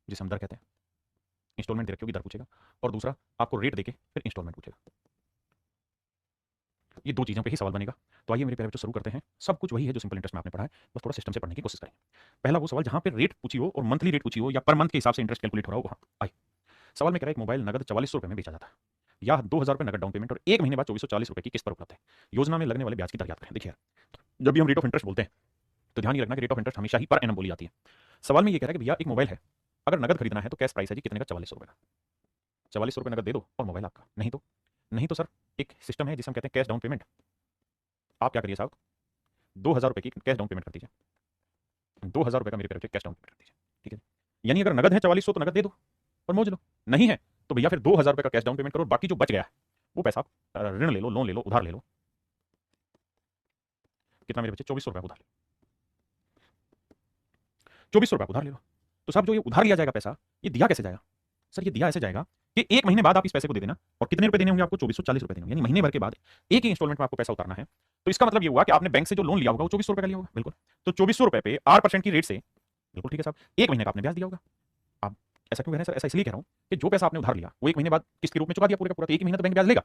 जिसे हम दर कहते हैं। इंस्टॉलमेंट दे रखी होगी, दर पूछेगा, और दूसरा आपको रेट देके फिर इंस्टॉलमेंट पूछेगा। ये दो चीज़ों पे ही सवाल बनेगा। तो आइए मेरे प्यारे बच्चों शुरू करते हैं। सब कुछ वही है जो सिंपल इंटरेस्ट में आपने पढ़ा है, बस थोड़ा सिस्टम से पढ़ने की कोशिश करें। पहला वो सवाल जहाँ पे रेट पूछी हो और मंथली रेट पूछी हो या पर मंथ के हिसाब से इंटरेस्ट कैलकुलेट हो रहा हो, वहाँ आइए। सवाल में कह रहा है एक मोबाइल नगद 4400 रुपये में बेचा जाता है, या 2000 रुपये नगद डाउन पेमेंट और 1 महीने बाद 2440 रुपये की किस्त पर उपलब्ध है। योजना में लगने वाले ब्याज की दर याद करें। देखिए यार, जब भी हम रेट ऑफ इंटरेस्ट बोलते हैं तो ध्यान ये रखना कि रेट ऑफ इंटरेस्ट हमेशा ही पर एनम बोली जाती है। सवाल में ये कह रहा है कि भैया एक मोबाइल है, अगर नगद खरीदना है तो कैश प्राइस है जी कितने का, 4400 रुपये का। 4400 रुपये नगद दे दो और मोबाइल आपका। नहीं तो सर एक सिस्टम है जिसे हम कहते हैं कैश डाउन पेमेंट। आप क्या करिए साहब, 2000 रुपये की कैश डाउन पेमेंट कर दीजिए। 2000 रुपये का मेरे प्यारे कैश डाउन पेमेंट कर दीजिए, ठीक है। यानी अगर नगद है 4400 तो नगद दे दो और मौज लो, नहीं है तो भैया फिर 2000 रुपये का कैश डाउन पेमेंट करो, बाकी जो बच गया है वो पैसा आप ऋण ले लो, लोन ले लो, उधार ले लो। कितना मेरे बच्चे, 2400 रुपये उधार ले लो। 2400 रुपये उधार ले लो। तो साहब जो ये उधार लिया जाएगा पैसा, ये दिया कैसे जाएगा? सर ये दिया ऐसे जाएगा कि 1 महीने बाद आप इस पैसे को दे देना, और कितने रुपए देने होंगे आपको, 2440 रुपये देने होंगे, यानी महीने भर के बाद एक ही इंस्टॉलमेंट में आपको पैसा उतारना है। तो इसका मतलब ये हुआ कि आपने बैंक से जो लोन लिया होगा वो 2400 रुपये का लिया होगा, बिल्कुल। तो 2400 रुपये पे 8% की रेट से, बिल्कुल ठीक है साहब, 1 महीने का आपने ब्याज दिया होगा। आप ऐसा क्यों कह रहे हैं सर? ऐसा इसलिए कह रहा हूँ कि जो पैसा आपने उधार लिया वो 1 महीने बाद किस के रूप में चुका दिया पूरे का पूरा, तो 1 महीना तो बैंक ब्याज लेगा।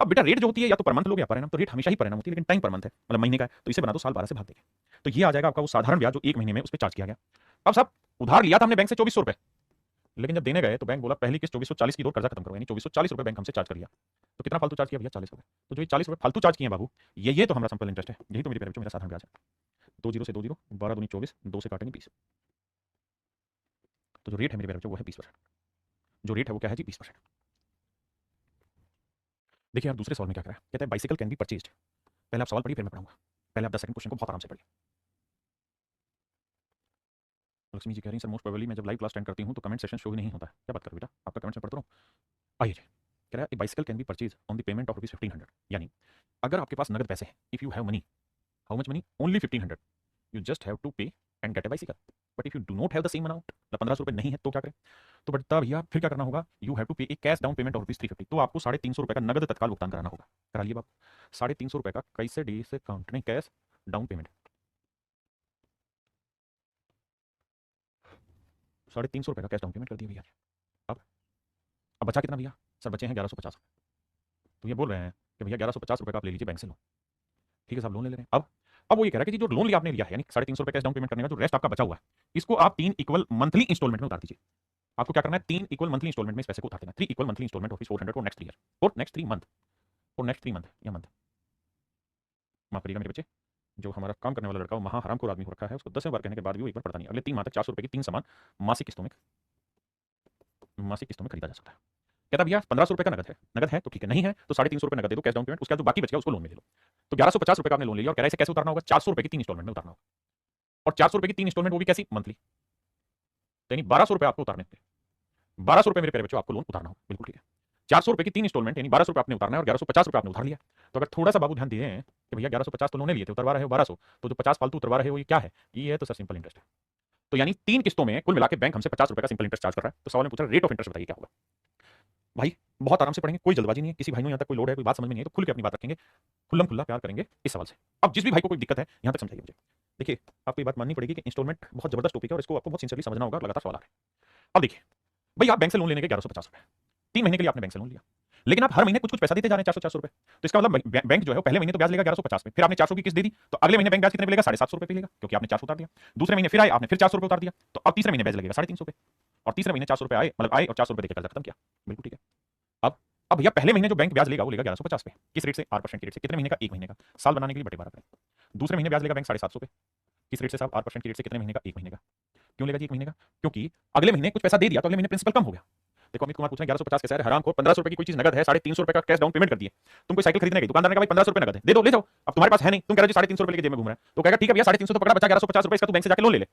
अब बेटा रेट जो होती है या तो पर मंथ लोगे या पर एनम, तो रेट हमेशा ही पर एनम होती है, लेकिन टाइम पर मंथ है, मतलब महीने का है, तो इसे बना दो साल 12 से भाग देंगे। तो ये आ जाएगा आपका वो साधारण ब्याज जो 1 महीने में उस पर चार्ज किया गया। अब साहब उधार लिया था हमने बैंक से 2400 रुपये, लेकिन जब देने गए तो बैंक बोला पहली किस्त 2440 की दो, कर्जा खत्म करो, यानी 2440 रुपये बैंक हमसे चार्ज कर लिया। तो कितना फालतू चार्ज किया भैया, 40 रुपये। तो जो 40 रुपये फालतू चार्ज किए बाबू, ये तो हमारा सिंपल इंटरेस्ट है, यही तो मेरे प्यारे बच्चों मेरा साधारण ब्याज है। 2 जीरो से 2 जीरो, 12 दूनी 24, 2 से काटेंगे 20। तो जो रेट है मेरे प्यारे बच्चों वो है 20%। जो रेट है वो क्या है जी, 20%। देखिए यार दूसरे सवाल में क्या करा है, कहता है बाइसिकल कैन बी परचेज्ड। पहले आप सवाल पढ़िए फिर मैं पढ़ाऊंगा, पहले आप 10 सेकंड क्वेश्चन को बहुत आराम से पढ़िए। लक्ष्मी जी कह रही हैं सर मोस्ट प्रोबेबली मैं जब लाइव क्लास अटेंड करती हूँ तो कमेंट सेशन शो ही नहीं होता है, क्या बात करो बेटा, आपका कमेंट्स में पढ़ता रहूँ। आइए जी, कह रहा है bicycle can be purchase on the payment of ₹1500, यानी अगर आपके पास नगद पैसे हैं, if you have money, how much money, only 1500, you just have to pay and get a bicycle. But if you do not have the same amount, मतलब 1500 रुपये नहीं है तो क्या करें? तो बेटा भैया फिर क्या करना होगा, यू हैव टू पे ए कैश डाउन पेमेंट ऑफ ₹350, तो आपको 350 रुपये का नगद तत्काल भुगतान कराना होगा। करा लिए बाप, 350 रुपये का कैसे डी से काउंट नहीं, कैश डाउन पेमेंट 350 रुपये का कैश डाउन पेमेंट कर दिया भैया। अब बचा कितना भैया? सर बचे हैं 1150। तो ये बोल रहे हैं कि भैया 1150 रुपये का आप ले लीजिए बैंक से लोन, ठीक है साहब लोन ले रहे हैं। अब वो ये कह रहा है कि जो लोन लिया आपने लिया है, यानी 350 रुपये कैश डाउन पेमेंट करने का जो रेस्ट आपका बचा हुआ है, इसको आप 3 इक्वल मंथली इंस्टॉलमेंट में उतार दीजिए। आपको क्या करना है, 3 इक्वल मंथली इंस्टॉलमेंट में इस पैसे को उतार देना, 3 equal monthly instalment of 400 for next year, for next 3 month, for next 3 month या मंथ। माफ करिएगा मेरे बच्चे, जो हमारा काम करने वाला लड़का वो महा हराम को आदमी हो रखा है, उसको 10वें बार कहने के बाद भी वो एक बार पढ़ता नहीं। अगले 3 माह तक 400 रुपये की 3 सामान मासिक किस्तों में खरीदा जा सकता है। कहता भैया 1500 रुपये का नगद है तो ठीक है, नहीं है तो 350 रुपये नगद दे दो कैश डाउन पेमेंट, उसका जो बाकी बच गया उसको लोन में ले लो। तो 1150 रुपये का आपने लोन ले लिया और कह रहा है इसे कैसे उतारना होगा, 400 रुपये की 3 इंस्टॉलमेंट में उतारना होगा। और 400 रुपये की 3 इंस्टॉलमेंट वो भी कैसी, मंथली, यानी 1200 रुपये आपको उतारने थे। 1200 रुपये मेरे प्यारे बच्चों आपको लोन उतारना होगा, बिल्कुल ठीक है। 400 रुपये की 3 इंस्टॉलमेंट यानी 1200 रुपये आपने उतारना है और 1150 रुपये आपने उधार लिया। तो अगर थोड़ा सा बाबू ध्यान दिए कि भैया 1150 तो लोन लिए थे, उतरवा रहे हो 1200, तो जो 50 फालतू उतरवा रहे हो ये क्या है, ये है तो सर सिंपल इंटरेस्ट है। तो यानी 3 किस्तों में कुल मिला के बैंक हमसे 50 रुपये का सिंपल इंटरेस्ट चार्ज कर रहा है। तो सवाल में पूछा रेट ऑफ इंटरेस्ट बताइए क्या होगा। भाई बहुत आराम से पढ़ेंगे, कोई जल्दबाजी नहीं है, किसी भाई को यहाँ तक कोई लोड है, कोई बात समझ में नहीं है तो खुल के अपनी बात रखेंगे, खुल्लम खुल्ला प्यार करेंगे इस सवाल से। अब जिस भी भाई को कोई दिक्कत है यहाँ तक समझाइए मुझे। देखिए आपको ये बात माननी पड़ेगी कि इंस्टॉलमेंट बहुत जबरदस्त टॉपिक है और इसको आपको बहुत सिंसियरली समझना होगा, लगातार सवाल आ रहे हैं। अब देखिए भाई आप बैंक से लोन लेने के 1150 रुपये, 3 महीने के लिए आपने बैंक से लोन लिया, लेकिन आप हर महीने कुछ कुछ पैसा देते जा रहे हैं, 400 रुपये। तो इसका मतलब बैंक जो है पहले महीने तो ब्याज लेगा 1150 में, फिर आपने 400 की किस्त दे दी, तो अगले महीने बैंक ब्याज कितने मिलेगा, 750 रुपये मिलेगा, क्योंकि आपने 400 उतार दिया। दूसरे महीने फिर आए आपने फिर 400 रुपये उतार दिया, तो अब तीसरे महीने ब्याज लगेगा 350 रुपये, और तीसरे महीने 400 रुपये आए, मतलब आए और 400 रुपये देकर कर्जा खत्म किया, बिल्कुल ठीक है। अब अब भैया पहले महीने जो बैंक ब्याज लेगा वो लेगा 1150 पे, किस रेट से, 8% की रेट से, कितने महीने का, 1 महीने का, साल बनाने के लिए बटे 12 करें। दूसरे महीने ब्याज लेगा बैंक 750 पे, किस रेट से साहब, 8% की रेट से, कितने महीने का, 1 महीने का। क्यों लेगा जी 1 महीने का, क्योंकि अगले महीने कुछ पैसा दे दिया तो अगले महीने प्रिंसिपल कम हो गया। देखो अमित कुमार पूछ रहे हैं 1150 कैसे है, हराम को 1500 रुपये की कोई चीज नगद है, 350 रुपये का कैश डाउन पेमेंट कर दिए, तुम कोई साइकिल खरीदने गए, दुकानदार ने कहा भाई 1500 रुपये नगद है, दे दो ले जाओ, अब तुम्हारे पास है नहीं, तुम कह रहे हो 350 रुपये लेके जेब में घूम रहा है, तो कहेगा ठीक है भैया 350 तो पकड़ा, बचा 1150 रुपये, इसका तू बैंक से जाकर लोन ले ले,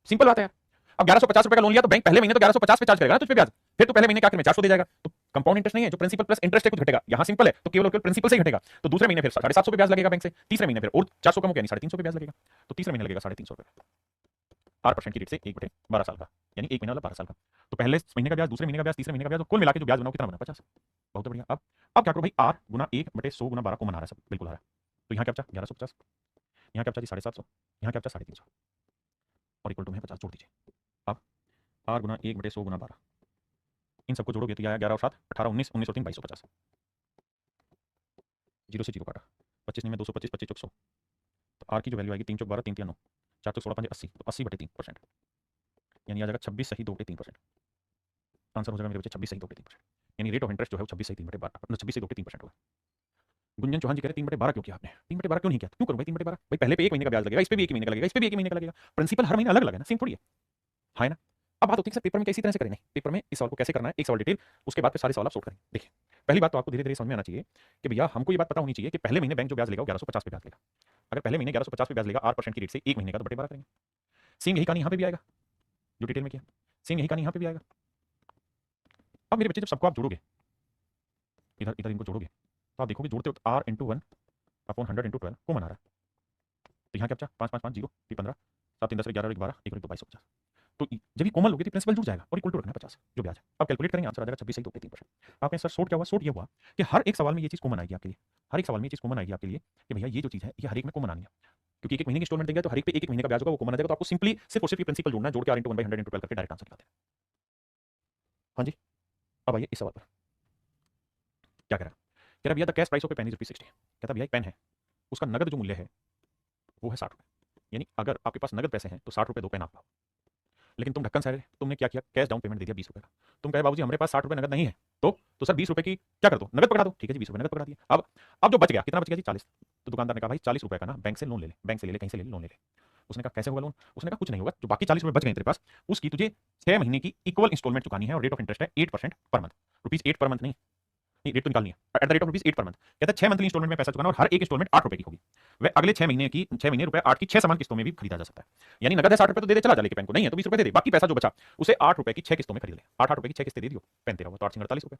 सिंपल बात है यार। अब 1150 रुपये का लोन लिया तो बैंक पहले महीने तो 1150 पे चार्ज करेगा ना तुझ पे ब्याज, फिर तो पहले महीने के आखिर में 400 दे जाएगा, तो कंपाउंड इंटरेस्ट नहीं है, जो प्रिंसिपल प्लस इंटरेस्ट है कुछ घटेगा, यहाँ सिंपल है तो केवल केवल प्रिंसिपल से ही घटेगा। तो दूसरे महीने फिर 750 पे ब्याज लगेगा बैंक से, तीसरे महीने फिर और 400 कम हो गया, 350 पे ब्याज लगेगा, तो तीसरे महीने लगेगा 350 रुपये, 8% की रेट से 1/12 साल का, यानी 1 महीना वाला 12 साल का। तो पहले महीने का ब्याज, दूसरे महीने का ब्याज, तीसरे महीने का ब्याज, तो कुल मिला के जो ब्याज बना कितना बना, 50। बहुत बढ़िया। अब क्या करो भाई, R गुना 1/100 गुना 12 को मना रहा है सब, बिल्कुल आ रहा है। तो यहाँ क्या बचा 1150, यहाँ क्या बचा जी 750, यहाँ क्या बचा 350, और इक्वल टू में 50 जोड़ दीजिए। अब आर गुना 1/100 गुना 12, इन सबको जोड़ोगे तो यह आया 11 और 7 18 19 19 और 3 2250, जीरो से जीरो काटा, 25 में 225 25 चौक 100, तो आर की जो वैल्यू आएगी 3 चौक 12 3 3 9 4 चौक 16 5 80, तो 80/3%, यानी आ जाएगा 26 सही 2/3%। आंसर हो जाएगा मेरे बच्चे 26 सही 2/3%, यानी रेट ऑफ इंटरेस्ट जो है वो 26 सही 3/12 अपना 26 सही 2/3% होगा। गुंजन चौहान जी कह रहे 3/12 क्यों किया आपने? 3/12 क्यों नहीं किया? क्यों करूँ भाई 3/12? भाई पहले पे 1 महीने का ब्याज लगेगा, इस पे भी 1 महीने का लगेगा, इस पे भी 1 महीने का लगेगा, प्रिंसिपल हर महीने अलग अलग है ना, सेम थोड़ी है, हाँ ना। अब बात होती है सर पेपर में कैसी तरह से करें, नहीं पेपर में इस सवाल को कैसे करना है, एक सवाल डिटेल, उसके बाद फिर सारे सवाल आप सोल्व करें। देखिए पहली बात तो आपको धीरे धीरे समझ में आना चाहिए कि भैया हमको ये बात पता होनी चाहिए कि पहले महीने बैंक जो ब्याज लेगा वो 1150 पे ब्याज लेगा। अगर पहले महीने 1150 पे ब्याज लेगा 8% की रेट से 1 महीने का, तो बटे 12 करेंगे। सेम यही कहानी यहाँ पे भी आएगा जो डिटेल में किया, सेम यही कहानी यहाँ पे भी आएगा। अब मेरे बच्चे जब सबको आप जोड़ोगे, इधर इधर इनको जोड़ोगे, तो आप देखोगे जोड़ते वक्त आर इंटू 1/100 को मना रहा है, तो यहाँ क्या बचा 5 5 5 0 15 7 3 10 11 11 1 2 2250, तो जब ये कोमल होगी तो प्रिंसिपल जुड़ जाएगा और इक्वल टू रखना 50 जो ब्याज है। अब कैलकुलेट करेंगे, आंसर आ जाएगा 26 सही 2/3%। आपने सर सोट क्या हुआ, सोट ये हुआ कि हर एक सवाल में ये चीज़ कॉमन आएगी आपके लिए, हर एक सवाल में ये चीज़ कॉमन आएगी आपके लिए कि भैया ये जो चीज़ है ये हर एक में कॉमन आनी है, क्योंकि एक महीने की इंस्टॉलमेंट देंगे तो हर एक पे एक महीने का ब्याज होगा वो कॉमन आ जाएगा, तो आपको सिंपली सिर्फ और सिर्फ ये प्रिंसिपल जोड़ना है, जोड़ के r इंटू 1/100 इंटू 12 करके डायरेक्ट आंसर निकालते हैं। हाँ जी, अब आइए इस सवाल पर क्या कह रहा है, कह रहा भैया the cash price of a pen is ₹60, कहता भैया एक पेन है उसका नगद जो मूल्य है वो है 60 रुपये, यानी अगर आपके पास नगद पैसे हैं तो 60 रुपये दो पेन आप पाओ, लेकिन तुम ढक्कन सारे तुमने क्या किया, कैश डाउन पेमेंट दे दिया 20 रुपये का, तुम कहे बाबूजी हमारे पास 60 रुपये नगद नहीं है, तो सर 20 रुपये की क्या कर दो, नगद पकड़ा दो, ठीक है जी 20 रुपये नगद पकड़ा दिया। अब जो बच गया कितना बच गया जी 40, तो दुकानदार ने कहा भाई 40 रुपये का ना बैंक से लोन ले ले, बैंक से ले ले कहीं से ले ले लोन ले ले। उसने कहा कैसे होगा लोन, उसने कहा कुछ नहीं होगा, जो बाकी 40 रुपये बच गए तेरे पास उसकी तुझे 6 महीने की इक्वल इंस्टॉलमेंट चुकानी है और रेट ऑफ इंटरेस्ट है 8% पर मंथ, ₹8 पर मंथ नहीं, रेट तो निकालनी है at the rate of ₹8 per month, कहता है 6 मंथली इंस्टॉलमेंट में पैसा चुकाना और हर एक इंस्टॉलमेंट 8 रुपये की होगी, वह अगले 6 महीने रुपए 8 की 6 समान किस्तों में भी खरीदा जा सकता है, यानी नगद है 60 रुपये तो दे दे चला जा लेके पेन को, नहीं है तो 20 रुपये दे दे, बाकी पैसा जो बचा उसे 8 रुपये की 6 किस्तों में खरीद ले, 8 रुपये की 6 किस्तें दे दियो, पेन तेरा हुआ तो 8 48 रुपये,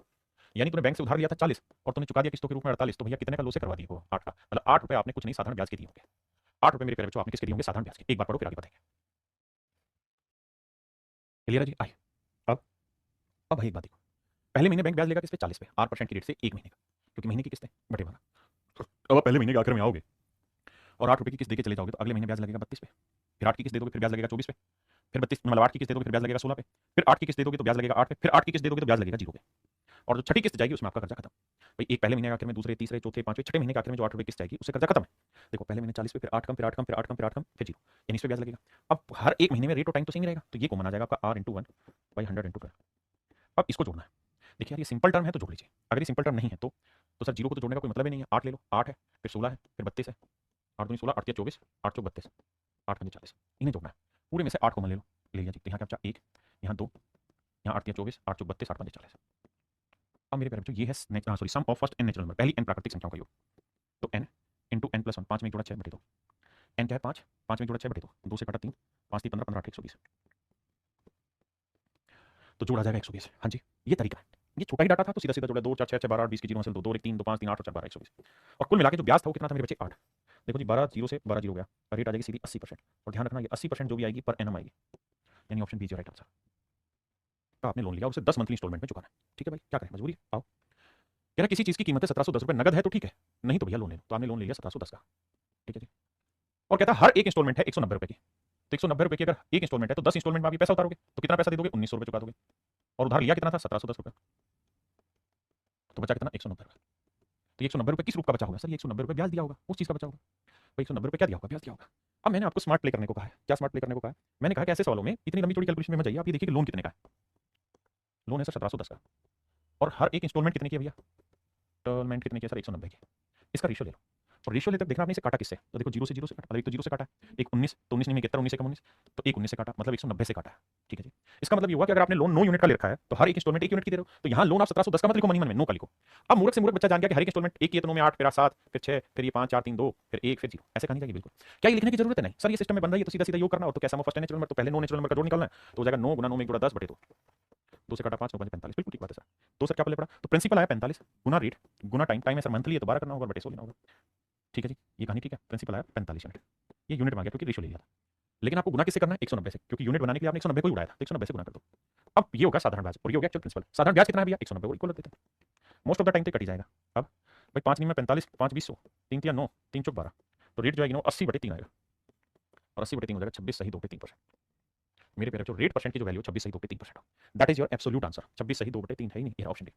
यानी तूने बैंक से उधार लिया था 40 और तूने चुका दिया किस्तों के रूप में 48, तो भैया कितने का लो से करवा दिया वो 8 का, मतलब 8 रुपये आपने कुछ नहीं साधारण ब्याज के दिए होंगे, 8 रुपये मेरे प्यारे बच्चों आपने किसके दिए होंगे, साधारण ब्याज के। एक बार पढ़ो फिर आगे बढ़ेंगे, क्लियर है जी। आइए अब भाई एक बात देखो, पहले महीने बैंक ब्याज लेगा किस पे 40 पे, 8% की रेट से 1 महीने का, क्योंकि महीने की किस्तें बटे 12, अब पहले महीने के आखिर में आओगे और 8 रुपये की किस्त देके चले जाओगे तो अगले महीने ब्याज लगेगा 32 पे, फिर 8 की किस्त दे दोगे फिर ब्याज लगेगा 24 पे, फिर 32 मतलब 8 की किस्त दे दोगे फिर ब्याज लगेगा 16 पे, फिर 8 की किस्त दे दोगे तो ब्याज लगेगा 8 पे, फिर 8 की किस्त दे दोगे तो ब्याज लगेगा 0 पे, और जो छठी किस्त जाएगी उसमें आपका कर्जा खत्म। भाई एक पहले महीने के आखिर में, दूसरे तीसरे चौथे पांचवें छठे महीने के आखिर में जो 8 रुपये किस्त जाएगी उससे कर्जा खत्म है। देखो पहले महीने 40 पे, फिर 8 कम, फिर 8 कम, फिर 8 कम, फिर 8 कम, फिर 0, यानी इस पे ब्याज लगेगा। अब हर एक महीने में रेट और टाइम तो सेम रहेगा, तो ये कॉमन आ जाएगा आपका r इंटू 1/100 इंटू 12। अब इसको जोड़ना है, देखिए यार ये सिंपल टर्म है तो जोड़ लीजिए, अगर ये सिंपल टर्म नहीं है तो सर जीरो को तो जोड़ने का कोई मतलब ही नहीं है, 8 ले लो, 8 है फिर 16 है फिर 32 है, 8 दूनी 16 8 तिया 24 8 चौक 32 8 पंजे 40, इन्हें जोड़ना है, पूरे में से 8 कॉमन ले लो, ले लिया जी, तो यहाँ क्या बचा 1, यहाँ 2, यहाँ 8 तिया 24 8 चौक 32 8 पंजे 40। अब मेरे प्यारे बच्चों ये है sorry sum of first n natural number, पहली एन प्राकृतिक संख्याओं का योग, तो n इंटू n प्लस 1, 5 में 1 जोड़ा 6 बटे 2, n क्या है 5, 5 में 1 जोड़ा 6 बटे 2, 2 से काटा 3, 5 3 15 15 8 120, तो जोड़ा जाएगा 120। हाँ जी ये तरीका है, ये छोटा ही डाटा था तो सीधा सीधा जोड़ा 2 4 6 6 12 8 20 की 0 से 2 2 1 3 2 5 3 8 और 4 12 120, और कुल मिला के जो ब्याज था वो कितना था मेरे बच्चे 8। देखो जी 12 0 से 12 0 गया, रेट आ जाएगी सीधी 80%, और ध्यान रखना ये 80% जो भी आएगी पर एनम आएगी, यानी option B is right answer. तो आपने लोन लिया उसे 10 मंथली इंस्टॉलमेंट में चुकाना है, ठीक है भाई क्या करें मजबूरी है। आओ कह रहा किसी चीज़ की कीमत है 1710 रुपये, नगद है तो ठीक है, नहीं तो भैया लोन ले लो, तो आपने लोन ले लिया 1710 का, ठीक है जी। और कहता है हर एक इंस्टॉलमेंट है 190 रुपये की, तो 190 रुपये की अगर एक इंस्टॉलमेंट है तो 10 इंस्टॉलमेंट में आप ये पैसा उतारोगे तो कितना पैसा दे दोगे, 1900 रुपये चुका दोगे, और उधार लिया कितना था 1710 रुपये, तो बचा कितना 190 रुपये। तो 190 रुपये किस रूप का बचा होगा, सर ये 190 रुपये ब्याज दिया होगा उस चीज़ का बचा होगा, भाई 190 रुपये क्या दिया होगा, ब्याज दिया होगा। अब मैंने आपको स्मार्ट प्ले करने को कहा है, क्या स्मार्ट प्ले करने को कहा है, मैंने कहा कि ऐसे सवालों में इतनी लंबी चौड़ी कैलकुलेशन में मत जाइए, आप ये देखिए कि लोन कितने का है, लोन है सर 1710 का, और हर एक इंस्टॉलमेंट कितने की है भैया, इंस्टॉलमेंट कितने की है सर 190 की, इसका रेशियो ले लो, और रेशियो लेते देखना आपने इसे काटा किससे, तो देखो 0 से 0 से काटा, मतलब एक तो 0 से काटा है, एक 19 तो 19 नहीं 71 19 से कम 19, तो एक 19 से काटा मतलब 190 से काटा है, ठीक है जी। इसका मतलब ये हुआ कि अगर आपने लोन 9 यूनिट का ले रखा है तो हर एक इंस्टॉलमेंट 1 यूनिट की दे रहे हो, तो यहाँ लोन आप 1710 का मत लिखो, मनी मन में नो का लिखो। अब मूर्ख से मूर्ख बच्चा जान गया कि हर एक इंस्टॉलमेंट एक की है तो 9 में 8 फिर 7 फिर 6 फिर ये 5 4 3 2 फिर 1 फिर 0, ऐसे कहानी जाएगी बिल्कुल। क्या ये लिखने की जरूरत है, नहीं सर ये सिस्टम में बन रही है तो सीधा सीधा योग करना, और तो कैसा फर्स्ट नेचुरल नंबर तो पहले नो नेचुरल नंबर का जोड़ निकालना है, तो हो जाएगा 9 गुना 9 में 10 बटे 2, 2 से काटा 5 9 5 45, बिल्कुल ठीक बात है सर। तो सर क्या पहले पड़ा, तो प्रिंसिपल आया 45 गुना रेट गुना टाइम है सर मंथली है तो 12 करना होगा बटे 100 लेना होगा, ठीक है जी ये कहानी ठीक है। प्रिंसिपल आया 45 यूनिट, ये यूनिट में आ गया क्योंकि रेशियो ले लिया था, लेकिन आपको गुना किससे करना है 190 से, क्योंकि यूनिट बनाने के लिए आपने 190 को ही उड़ाया था, तो 190 से गुना कर दो। अब ये होगा साधारण ब्याज और ये हो गया एक्चुअल प्रिंसिपल। साधारण ब्याज कितना है भैया 190 और इक्वल देते हैं, मोस्ट ऑफ द टाइम तो कट ही जाएगा। अब भाई 5 में 45 5 20 100 3 3 9 3 12, तो रेट जो आएगी 80/3 आएगा, और 80/3 हो जाएगा 26 सही 2/3%। मेरे प्यारे बच्चों रेट परसेंट की जो वैल्यू 26 सही 2 पे 3%, that is your absolute answer. 26 सही 2 बटे 3 है ही नहीं, ये ऑप्शन डी।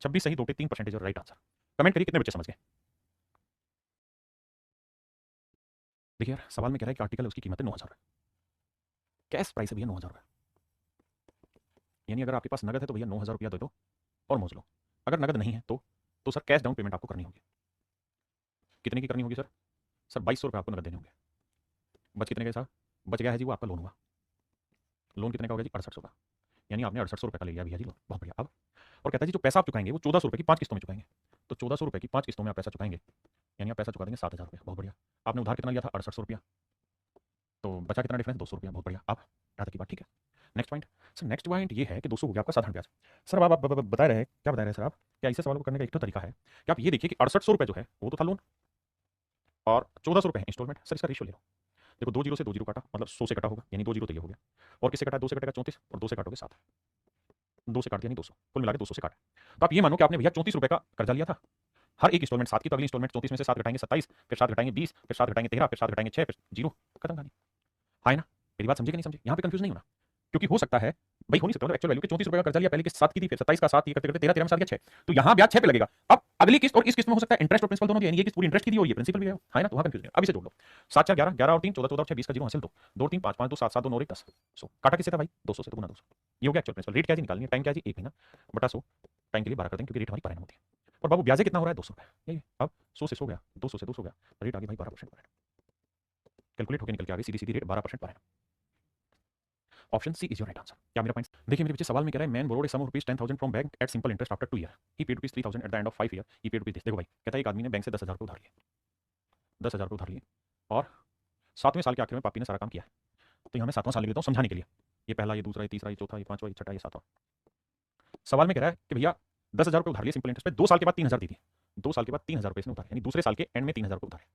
26 सही 2 पे 3% is your right answer. Comment करिए कितने बच्चे समझ गए। देखिए यार सवाल में कह रहा है कि आर्टिकल है उसकी कीमत है 9,000 रुपये, कैश प्राइस है भैया 9,000 रुपये, यानी अगर आपके पास नगद है तो भैया 9,000 रुपया दे दो और मौज लो। अगर नगद नहीं है तो सर कैश डाउन पेमेंट आपको करनी होगी। कितने की करनी होगी सर? सर 2200 रुपये आपको नगद देने होंगे। बच कितने का साहब? बच गया है जी वो आपका लोन हुआ। लोन कितने का हो गया जी? 6800 का, यानी आपने 6800 रुपये का ले लिया भैया जी लोन। बहुत बढ़िया। अब और कहता है जी जो पैसा आप चुकाएंगे वो 1400 रुपये की 5 किस्तों में चुकाएंगे। तो 1400 रुपये की 5 किस्तों में आप पैसा चुकाएंगे, यानी आप पैसा चुका देंगे 7,000 रुपये। बहुत बढ़िया। आपने उधार कितना लिया था? 6800 रुपया, तो बचा कितना डिफरेंस? 200 रुपया। बहुत बढ़िया। अब यहाँ तक की बात ठीक है। Next point sir, next point ये है कि 200 हो गया आपका साधारण ब्याज। सर अब आप बता रहे हैं, क्या बता रहे हैं सर आप? क्या ऐसे सवालों को करने का एक तो तरीका है कि आप ये देखिए कि 6800 रुपये जो है वो तो था लोन और 1400 रुपये है इंस्टॉलमेंट। सर इसका रेशियो ले लो। देखो 2 जीरो से 2 जीरो काटा मतलब 100 से कटा होगा, यानी 2 जीरो तो ये हो गया। और किससे कटा? 2 से कटेगा 34 और 2 से काटोगे 7, 2 से काट दिया यानी 200, कुल मिला के 200 से काटा। तो आप ये मानो कि आपने भैया 34 रुपये का कर्जा लिया था। हर एक इंस्टॉलमेंट 7 की, तो अगली इंस्टॉलमेंट 34 में से 7 घटाएंगे 27, फिर 7 घटाएंगे 20, फिर 7 घटाएंगे 13, फिर 7 घटाएंगे 6, फिर जीरो, खत्म कहानी। हाँ है ना? मेरी बात समझे कि नहीं समझे? यहाँ पे कंफ्यूज नहीं होना, क्योंकि हो सकता है भाई हो नहीं सकता एक्चुअल वैल्यू के 34 रुपये का कर्जा लिया, पहले की 7 की थी, फिर 27 का 7 करते करते 13 में 7 गया 6, तो यहाँ ब्याज 6 पे लगेगा। अब अगली किस्त और इस किस्त में हो सकता है इंटरेस्ट और प्रिंसिपल दोनों दिए, यानी ये किस्त पूरी इंटरेस्ट की दी और ये प्रिंसिपल भी है ना? तो वहाँ कंफ्यूज नहीं। अब इसे जोड़ लो। 7 4 11, 11 और 3 14, 14 और 6 20 का जीरो हासिल 2, 2 3 5 5 2 7 7 2 9 1 10। सो काटा किससे था भाई? 200 से, तो गुना 200। ये हो गया एक्चुअल प्रिंसिपल। रेट क्या है निकालनी है? टाइम क्या है जी? 1 महीना बटा 100, टाइम के लिए 12 कर देंगे क्योंकि रेट हमारी पर एनम होती है। और बाबू ब्याज कितना हो रहा है? 200 रुपये। यही अब 100 से 100 गया, 200 से 200 गया, रेट आ गई भाई 12% पर एनम। कैलकुलेट होकर निकल के आ गई सीधी सीधी rate 12% per annum. Option C is your right answer. क्या मेरा पॉइंट? देखिए मेरे बच्चे सवाल में कह रहा है man borrowed sum of rupees 10,000 from bank at simple interest after 2 year, he paid rupees 3,000 at the end of 5 year, he paid rupees this. देखो भाई कहता है एक आदमी ने बैंक से 10,000 रुपये उधार लिए, 10,000 रुपये उधार लिए और 7वें साल के आखिर में पापी ने सारा काम किया है। तो यहाँ मैं 7वां साल लिख देता हूँ समझाने के लिए। ये पहला, ये दूसरा, ये तीसरा, ये चौथा, ये पांचवा, ये छठा, ये 7वां। सवाल में कह रहा है कि भैया 10,000 रुपये उधार लिए सिंपल इंटरेस्ट पे, 2 साल के बाद 3,000 दी थी, 2 साल के बाद 3,000 रुपये इसने उधार, यानी दूसरे साल के एंड में 3,000 रुपये उधार।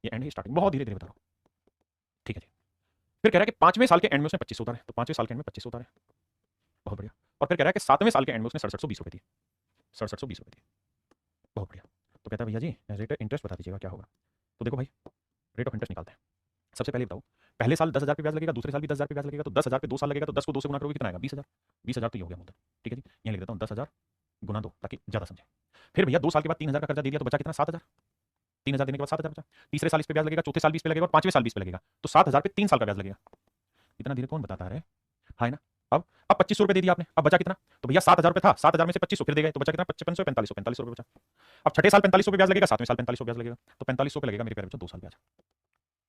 ये एंड है, स्टार्टिंग बहुत धीरे धीरे बता रहा हूँ, ठीक है जी। फिर कह रहा है कि 5वें साल के एंड में उसने 25 उधार है, तो 5वें साल के एंड में 25 उधार है। बहुत बढ़िया। और फिर कह रहा है कि 7वें साल के एंड में उसने 6720 रुपये दिए, 6720 रुपये दिए। बहुत बढ़िया। तो कहता है भैया जी रेट इंटरेस्ट बता दीजिएगा क्या होगा। तो देखो भाई रेट ऑफ इंटरेस्ट निकालते हैं। सबसे पहले बताओ पहले साल 10,000 पे ब्याज लगेगा, दूसरे साल भी 10,000 पे ब्याज लगेगा, तो 10,000 पे 2 साल लगेगा, तो 10 को 2 से गुना करोगे कितना आएगा? 20,000। 20,000 तो ये हो गया मुद्दा, ठीक है जी। यहाँ लिख देता हूँ 10,000 गुना 2 ताकि ज़्यादा समझे। फिर भैया 2 साल के बाद 3,000 का कर्जा दे दिया तो बचा कितना? 7,000। 3,000 देने के बाद 7,000 बचा। तीसरे साल इस पे ब्याज लगेगा, चौथे साल 20 पे लगेगा और 5वें साल 20 पे लगेगा, तो 7,000 पे 3 साल का ब्याज लगेगा। इतना धीरे कौन बताता है? हाँ ना? अब 2500 रुपये दे दिया आपने, अब बचा कितना? तो भैया 7,000 रुपये था, 7,000 में से 2500 फिर दे गए, तो बचा कितना? 5500 4500, 4500 रुपये बचा। अब छठे साल 4500 पे ब्याज लगेगा, 7वें साल 4500 ब्याज लगेगा, तो 4500 पे लगेगा मेरे प्यारे बच्चों 2 साल ब्याज।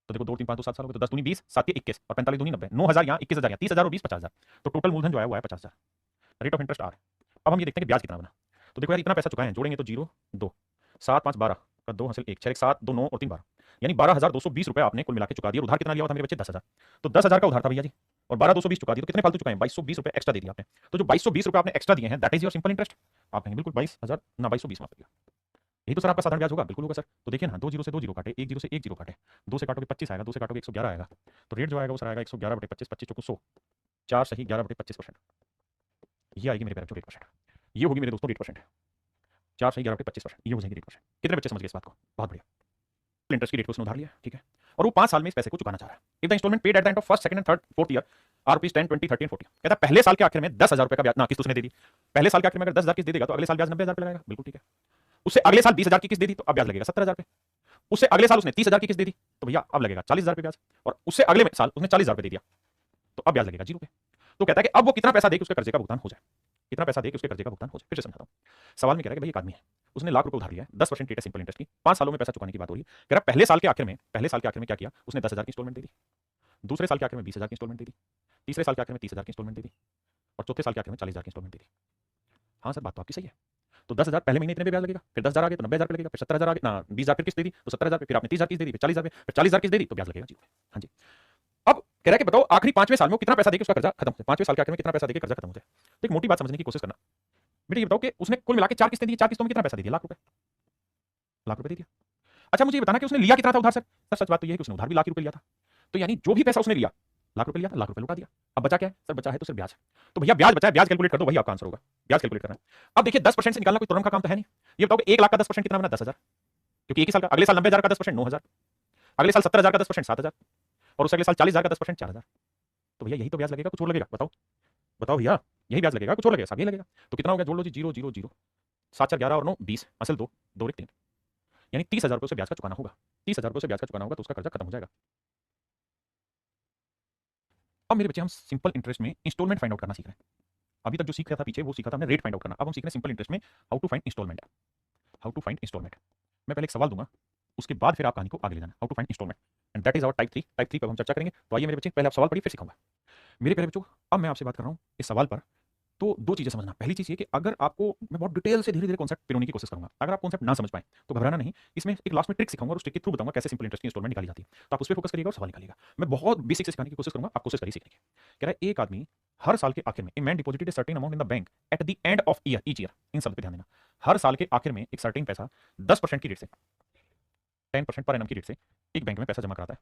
तो देखो 2 3 5 2 7 साल हो गए, तो 10 दूनी 20, 7 21 और 45 दूनी 90, 9,000 यहाँ, 21,000 यहाँ, 30,000 और 20 50,000, तो टोटल मूलधन जो है वो है 50,000। Rate of interest R. अब हम ये देखते हैं कि ब्याज कितना बना। तो देखो यार इतना पैसा चुकाए हैं, जोड़ेंगे तो 0 2 7 5 12 का 2 हासिल 1 6 1 7 2 9 और 3 12, यानी 12,220 रुपये आपने कुल मिला के चुका दिया। उधार कितना लिया हुआ था मेरे बच्चे? 10,000। तो 10,000 का उधार था भैया जी और 12,220 चुका दिया, तो कितने फालतू चुकाए? 2220 रुपये एक्स्ट्रा दे दिया आपने। तो जो 2220 रुपये आपने एक्स्ट्रा दिए हैं that is your simple interest. आप कहेंगे बिल्कुल 22,000 ना 2220 माफ करिएगा, यही तो सर आपका साधारण ब्याज होगा। बिल्कुल होगा सर। तो देखिए ना 2 जीरो से 2 जीरो काटे, 1 जीरो से 1 जीरो काटे, 2 से काटोगे 25 आएगा, 2 से काटोगे 111 आएगा, तो रेट जो आएगा वो सर आएगा 111 बटे 25, 25 चौको 100, 4 सही 11 बटे 25%। ये आएगी मेरे प्यारे बच्चों रेट परसेंट। ये होगी मेरे दोस्तों रेट परसेंट, 4 सही 11 बटे 25%, ये हो जाएगी रेट परसेंट। कितने बच्चे समझ गए इस बात को? बहुत बढ़िया। इंटरेस्ट की रेट को उसने उधार लिया, ठीक है, और वो 5 साल में इस पैसे को चुकाना चाह रहा है। If the instalment paid at the end of first second and third fourth year are rupees 10 20 30 and 40, कहता है पहले साल के आखिर में 10,000 रुपये का ब्याज ना किस्त उसने दे दी। पहले साल के आखिर में अगर 10,000 किस्त दे देगा तो अगले साल ब्याज 90,000 पे लगाएगा, बिल्कुल ठीक है। उससे अगले साल 20,000 की किस्त दे दी तो अब ब्याज लगेगा 70,000 पे। उससे अगले साल उसने 30,000 की किस्त दे दी तो भैया अब लगेगा 40,000 पे ब्याज, और उससे अगले साल उसने 40,000 पे दे दिया तो अब ब्याज लगेगा 0 पे। तो कहता है कि अब वो कितना पैसा दे कि उसके कर्जे का भुगतान हो जाए, कितना पैसा दे कि उसके कर्जे का भुगतान हो जाए। फिर से समझाता हूं। सवाल में कह रहा है कि भाई एक आदमी है, उसने लाख रुपए उधार लिया है, 10% रेट है सिंपल इंटरेस्ट की, 5 सालों में पैसा चुकाने की बात हो रही है। कह रहा पहले साल के आखिर में क्या किया उसने? 10,000 की इंस्टॉलमेंट दे दी, दूसरे साल के आखिर में 20,000 की इंस्टॉलमेंट दे दी, तीसरे साल के आखिर में 30,000 की इंस्टॉलमेंट दे दी और चौथे साल के आखिर में 40,000 की इंस्टॉलमेंट दे दी। हाँ सर बात तो आपकी सही है। तो 10,000 पहले महीने इतने पे ब्याज लगेगा, फिर 10,000 आ गए तो 90,000 पे लगेगा, फिर 70,000 आ गए ना 20,000 फिर किस्त दे दी तो 70,000 पे, फिर आपने 30,000 किस्त दे दी, फिर 40,000 पे, फिर 40,000 किस्त दे दी तो ब्याज लगेगा 0 पे। हाँ जी। अब कह रहा है कि बताओ आखिरी 5वें साल में कितना पैसा देके उसका कर्जा खत्म हो जाए, 5वें साल के आखिर में कितना पैसा देके कर्जा खत्म हो जाए। तो एक मोटी बात समझने की कोशिश करना बेटा, ये बताओ कि उसने कुल मिला के 4 किस्तें दी, 4 किस्तों में कितना पैसा दे दिया? लाख रुपए, लाख रुपए दे दिया। अच्छा मुझे ये बताना कि उसने लिया कितना था उधार? सर सच बात तो ये है कि उसने उधार भी लाख रुपए लिया था, तो यानी जो भी पैसा उसने लिया लाख रुपए लिया था, लाख रुपए लौटा दिया। अब बचा क्या है सर? बचा है तो सिर्फ ब्याज। तो भैया ब्याज बचा है, ब्याज कैलकुलेट कर दो, वही आपका आंसर होगा। ब्याज कैलकुलेट करना है। अब देखिए 10% से निकालना कोई तुरंत का काम तो है नहीं। ये बताओ कि 1 लाख का 10% कितना बना? 10,000, क्योंकि एक ही साल का। अगले साल 90,000 का 10% 9,000, अगले साल 70,000 का 10% 7,000 और उससे अगले साल 40,000 का 10% 4,000। तो भैया यही तो ब्याज लगेगा, कुछ और लगेगा? बताओ बताओ भैया, यही ब्याज लगेगा, कुछ और लगेगा? साहब यही लगेगा। तो कितना हो गया? जोड़ लो जी, 0 0 0, 7 4 11 और 9 20, असल 2 2 1 3, यानी 30,000 रुपये उसे ब्याज का चुकाना होगा। 30,000 रुपये उसे ब्याज का चुकाना होगा तो उसका कर्जा खत्म हो जाएगा। अब मेरे बच्चे हम सिंपल इंटरेस्ट में इंस्टॉलमेंट फाइंड आउट करना सीख रहे हैं। अभी तक जो सीख रहा था पीछे वो सीखा था हमने रेट फाइंड आउट करना। अब हम सीख रहे हैं सिंपल इंटरेस्ट में how to find instalment. How to find instalment. मैं पहले एक सवाल दूंगा, उसके बाद फिर आप कहानी को आगे ले जाना। How to find instalment and that is our type 3। Type 3 पर हम चर्चा करेंगे। तो आइए मेरे बच्चे, पहले आप सवाल पढ़िए फिर सिखाऊंगा। मेरे प्यारे बच्चों, अब मैं आपसे बात कर रहा हूँ इस सवाल पर। तो दो चीजें समझना। पहली चीज ये कि अगर आपको मैं बहुत डिटेल से धीरे धीरे कॉन्सेप्ट पिरोने की कोशिश करूंगा, अगर आप कॉन्सेप्ट ना समझ पाए तो घबराना नहीं। इसमें एक लास्ट में ट्रिक सिखाऊंगा और उस ट्रिक के थ्रू बताऊंगा कैसे सिंपल इंटरेस्ट की इंस्टॉलमेंट निकाली जाती है। तो आप उस पर फोकस करिएगा और सवाल निकालिएगा। मैं बहुत बेसिक से सिखाने की कोशिश करूंगा, आप कोशिश करिए सीखने की। कह रहा है एक आदमी हर साल के आखिर में, a man deposited a certain amount in the bank at the end of year, each year. इन शब्द पे ध्यान देना। हर साल के आखिर में एक सर्टेन पैसा 10% की रेट से, 10% पर एनम की रेट से एक बैंक में पैसा जमा कराता है।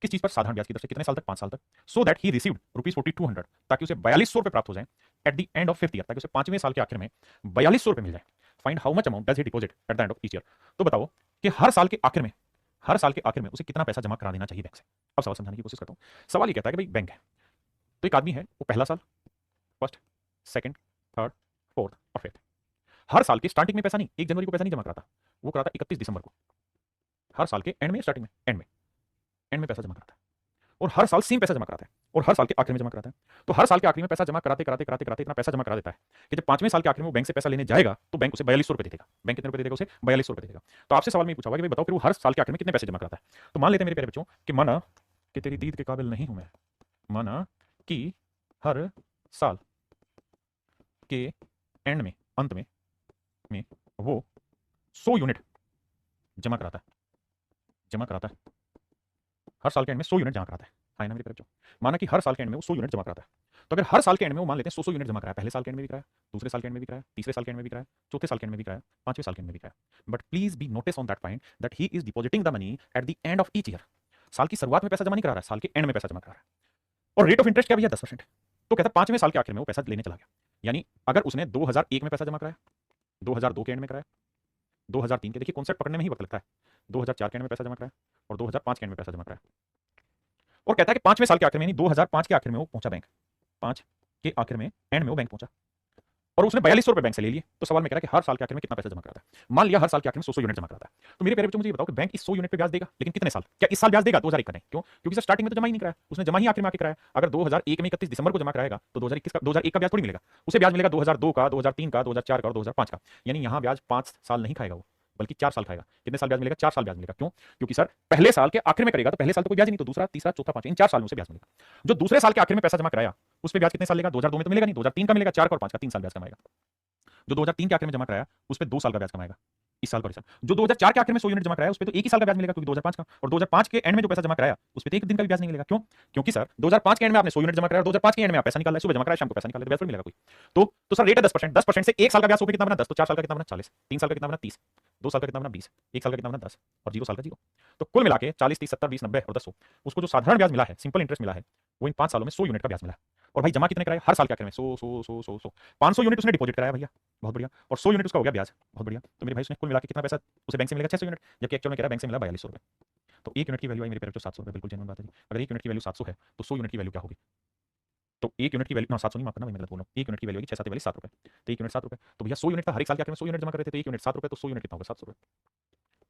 किस चीज पर? साधारण ब्याज की दर से। कितने साल तक? 5 साल तक। सो दैट ही रिसीव्ड ₹4200, ताकि उसे 4200 रुपए प्राप्त हो जाए eight the end of fifth year, ताकि उसे 5वें साल के आखिर में 4200 रुपए मिल जाए। Find how much amount does he deposit eight the end of each year. तो बताओ कि हर साल के आखिर में, हर साल के आखिर में उसे कितना पैसा जमा करा देना चाहिए बैंक से। अब सवाल समझाने की कोशिश करता हूं। सवाल ये कहता है कि भाई बैंक है, तो एक आदमी है, वो पहला साल, फर्स्ट, सेकंड, थर्ड, फोर्थ और फिफ्थ, हर साल के स्टार्टिंग में पैसा नहीं, 1 जनवरी को पैसा नहीं जमा कराता, वो कराता 31 दिसंबर को। हर साल के एंड में, स्टार्टिंग में, एंड में पैसा जमा कराता है। और हर साल सेम पैसा जमा कराता है और हर साल के आखिर में जमा कराता है। तो हर साल के आखिर में पैसा जमा कराते कराते कराते कराते इतना पैसा जमा करा देता है कि जब 5वें साल के आखिर में वो बैंक से पैसा लेने जाएगा तो बैंक उसे 4200 रुपए दे देगा। बैंक कितने रुपए दे देगा? उसे 4200 रुपए दे देगा। तो आपसे सवाल में पूछा हुआ कि भाई बताओ फिर वो हर साल के आखिर में कितने पैसे जमा कराता है। तो मान लेते हैं मेरे प्यारे बच्चों कि माना कि तेरी दीद के काबिल नहीं हूं मैं, माना कि हर साल के एंड में, अंत में वो 100 यूनिट जमा कराता है, जमा कराता है। हर साल के एंड में 100 यूनिट जमा कराता है। हाँ ना मेरे प्यारे बच्चों, माना कि हर साल के एंड में वो 100 यूनिट जमा कराता है। तो अगर हर साल के एंड में वो मान लेते हैं 100 यूनिट जमा कराया, पहले साल के एंड में भी कराया, दूसरे साल के एंड में भी कराया, तीसरे साल के एंड में भी कराया, चौथे साल के एंड में भी कराया, 5वें साल के एंड में भी कराया। But please be notice on that point that he is depositing the money at the end of each year. साल की शुरुआत में पैसा जमा नहीं करा रहा है, साल के एंड में पैसा जमा करा रहा है। और रेट ऑफ इंटरेस्ट क्या भैया? 10%। तो कहता है 5वें साल के आखिर में वो पैसा लेने चला गया। यानी अगर उसने 2001 में पैसा जमा कराया, 2002 के एंड में कराया, 2003 के, देखिए कॉन्सेप्ट पकड़ने में ही वक्त लगता है, 2004 के एंड में पैसा जमा कराया और 2005 के एंड में पैसा जमा कराया। और कहता है कि 5वें साल के आखिर में, यानी 2005 के आखिर में वो पहुंचा बैंक, 5 के आखिर में, एंड में वो बैंक पहुंचा और उसने 4200 रुपए बैंक से ले लिए। तो सवाल में कह रहा है कि हर साल के आखिर में कितना पैसा जमा कराता है। मान लिया हर साल के आखिर में 100 यूनिट जमा कराता है। तो मेरे प्यारे बच्चों मुझे ये बताओ कि बैंक इस 100 यूनिट पे ब्याज देगा, लेकिन कितने साल? क्या इस साल ब्याज देगा? 2001 का नहीं। क्यों? क्योंकि सर स्टार्टिंग में तो जमा ही नहीं कराया उसने, जमा ही आखिर में आके कराया। अगर 2001 में 31 दिसंबर को जमा कराएगा तो 2001 का ब्याज थोड़ी मिलेगा, उसे ब्याज मिलेगा 2002 का, 2003 का, 2004 का और 2005 का। यानी यहां ब्याज 5 साल नहीं खाएगा वो, बल्कि 4 साल खाएगा। कितने साल ब्याज मिलेगा? 4 साल ब्याज मिलेगा। क्यों? क्योंकि सर पहले साल के आखिर में करेगा तो पहले साल तो कोई ब्याज ही नहीं, तो दूसरा, तीसरा, चौथा, पांचवा, इन 4 साल में उसे ब्याज मिलेगा। जो दूसरे साल के आखिर में पैसा जमा कराया उस पर ब्याज कितने साल लेगा? 2002 में तो मिलेगा नहीं, 2003 का मिलेगा, 4 का और 5 का, 3 साल ब्याज कमाएगा। जो 2003 के आखिर में जमा कराया उस पर 2 साल का ब्याज कमाएगा, इस साल का और। जो 2004 के आखिर में 100 यूनिट जमा कराया उस पर तो एक ही साल का ब्याज मिलेगा, क्योंकि 2005 का। और 2005 के एंड में जो पैसा जमा कराया उस पर तो एक दिन का भी ब्याज नहीं मिलेगा। क्यों? क्योंकि सर 2005 के एंड में आपने 100 यूनिट जमा कराया, 2005 के एंड में आप पैसा निकाल रहे हैं, सुबह जमा कराया, शाम को पैसा निकाल रहे, ब्याज मिलेगा कोई। तो सर रेट है 10%, 10% से एक साल का ब्याज 100 पे कितना बना? 10। तो 4 साल का कितना बना? 40। 3 साल का कितना बना? 30। 2 साल का कितना बना? 20। 1 साल का कितना बना? 10 और 0 साल का 0। तो कुल मिला के 40, 30, 70, 20, 90 और 10, 100, उसको जो साधारण ब्याज मिला है, सिंपल इंटरेस्ट मिला है, वो इन 5 सालों में 100 यूनिट का ब्याज मिला है। और भाई जमा कितने कराए? हर साल के आखिर में 100 100 100 100 100 500 यूनिट उसने डिपॉजिट कराया भैया, बहुत बढ़िया। और 100 यूनिट उसका हो गया ब्याज, बहुत बढ़िया। तो मेरे भाई उसने कुल मिला के कितना पैसा उसे बैंक से मिलेगा? 600 यूनिट, जबकि एक्चुअल में कह रहा है बैंक से मिला 4200 रुपए। तो 1 यूनिट की वैल्यू आई मेरे पेरेंट्स 700 रुपए, बिल्कुल जेन्युइन बात है जी। अगर 1 यूनिट की वैल्यू 700 है तो 100 यूनिट की वैल्यू क्या होगी? तो 1 यूनिट की वैल्यू, ना 700 नहीं, माफ करना, मैं गलत बोल रहा हूं। 1 यूनिट की वैल्यू होगी 6 7 वाली 7 रुपए। तो 1 यूनिट 7 रुपए। तो भैया 100 यूनिट का हर एक साल के आखिर में 100 यूनिट जमा कर रहे थे, तो 1 यूनिट 7 रुपए, तो 100 यूनिट कितना होगा? 700 रुपए।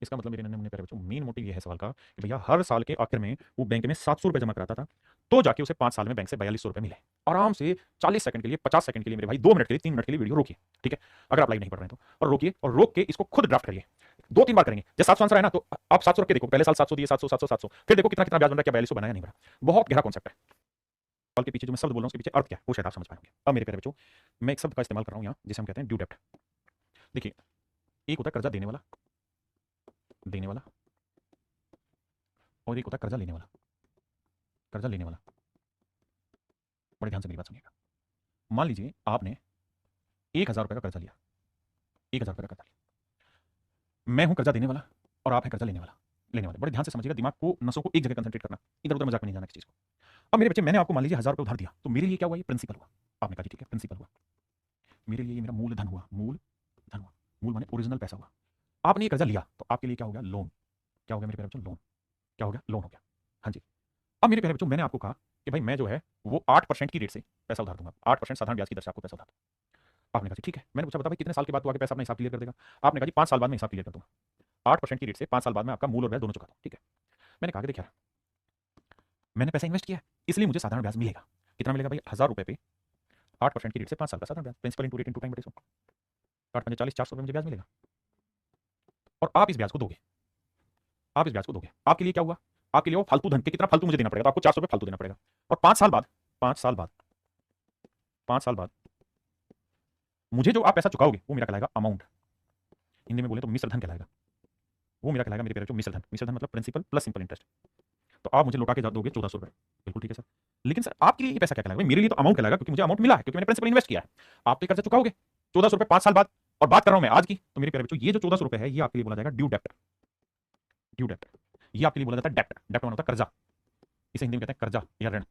इसका मतलब मेरे नन्हे मुन्ने प्यारे बच्चों, मेन मोटिव ये है सवाल का कि भैया हर साल के आखिर में वो बैंक में 700 रुपए जमा कराता था, तो जाके उसे 5 साल में बैंक से 4200 रुपए मिले। आराम से 40 सेकंड के लिए, 50 सेकंड के लिए मेरे भाई, 2 मिनट के लिए, 3 मिनट के लिए वीडियो रोकिए, ठीक है? अगर आप लाइव नहीं पढ़ रहे हैं तो, और रोकिए और रोक के इसको खुद ड्राफ्ट करिए। 2-3 बार करेंगे। जब 700 आंसर है ना तो आप 700 रख के देखो, पहले साल 700 दिए, 700 700 700, फिर देखो कितना कितना ब्याज बन रहा है, क्या 4200 बनाया नहीं बना। बहुत गहरा कॉन्सेप्ट है। सवाल के पीछे जो मैं शब्द बोल रहा हूं उसके पीछे अर्थ क्या है वो शायद आप समझ पाएंगे। अब मेरे प्यारे बच्चों, मैं एक शब्द का इस्तेमाल कर रहा हूं यहां जिसे हम कहते हैं ड्यू डेप्ट। देखिए, एक होता है कर्जा देने वाला, देने वाला, और एक होता है कर्जा लेने वाला, कर्जा लेने वाला। बड़े ध्यान से मेरी बात सुनिएगा। मान लीजिए आपने 1000 रुपए का कर्जा लिया, 1000 रुपए का कर्जा लिया। मैं हूं कर्जा देने वाला और आप हैं कर्जा लेने वाला, लेने वाले। बड़े ध्यान से समझिएगा, दिमाग को, नसों को एक जगह कंसंट्रेट करना, इधर उधर मजाक में नहीं जाना किसी चीज को। अब मेरे बच्चे, मैंने आपको मान लीजिए 1000 रुपए उधार दिया, तो मेरे लिए क्या हुआ? ये प्रिंसिपल हुआ। आपने कहा ठीक है प्रिंसिपल हुआ, मेरे लिए ये मेरा मूलधन हुआ, मूल धन हुआ। मूल माने ओरिजिनल पैसा हुआ। आपने ये कर्जा लिया तो आपके लिए क्या हो गया? लोन। क्या हो गया मेरे प्यारे बच्चों? लोन। क्या हो गया? लोन हो गया। हाँ जी। अब मेरे प्यारे बच्चों, मैंने आपको कहा कि भाई मैं जो है वो 8% की रेट से पैसा उधार दूंगा, 8% साधारण ब्याज की दर से आपको पैसा उधार दूंगा। आपने कहा जी ठीक है। मैंने पूछा बता भाई कितने साल के बाद तू आगे पैसा अपना हिसाब क्लियर कर देगा? आपने कहा जी 5 साल बाद मैं हिसाब क्लियर कर दूंगा, 8% की रेट से 5 साल बाद मैं आपका मूल और ब्याज दोनों चुका दूँ। ठीक है। मैंने कहा कि देखिए मैंने पैसा इन्वेस्ट किया है इसलिए मुझे साधारण ब्याज मिलेगा। कितना मिलेगा भाई? 1000 रुपये पे 8% की रेट से 5 साल का साधारण ब्याज, principal into rate into time बटे 100, 8 पंजे 40, 400 रुपये मुझे ब्याज मिलेगा। और आप इस ब्याज को दोगे, आप इस ब्याज को दोगे, आपके लिए क्या हुआ? आपके लिए वो फालतू धन के कितना फालतू मुझे देना पड़ेगा, तो आपको 400 रुपये फालतू देना पड़ेगा। और 5 साल बाद, 5 साल बाद, 5 साल बाद मुझे जो आप पैसा चुकाओगे वो मेरा कहलाएगा अमाउंट, हिंदी में बोले तो मिश्र धन कहलाएगा। वो मेरा कहलाएगा मेरे प्यारे बच्चों मिश्र धन। मिश्र धन मतलब प्रिंसिपल प्लस सिंपल इंटरेस्ट। तो आप मुझे लौटा के दोगे 1400 रुपये। बिल्कुल ठीक है सर। लेकिन सर आपके लिए ये पैसा क्या कहलाएगा? मेरे लिए तो अमाउंट कहलाएगा क्योंकि मुझे अमाउंट मिला है, क्योंकि मैंने प्रिंसिपल इन्वेस्ट किया है। आप तो कर्जा चुकाओगे 1400 रुपये 5 साल बाद, और बात कर रहा हूं मैं आज की। तो मेरे प्यारे बच्चों ये जो 1400 रुपये है ये आपके लिए बोला जाएगा ड्यू डेप्ट। ड्यू डेप्ट ये आपके लिए बोला जाता है डेप्ट। डेप्ट होता है कर्जा, इसे हिंदी में कहते हैं कर्जा या ऋण,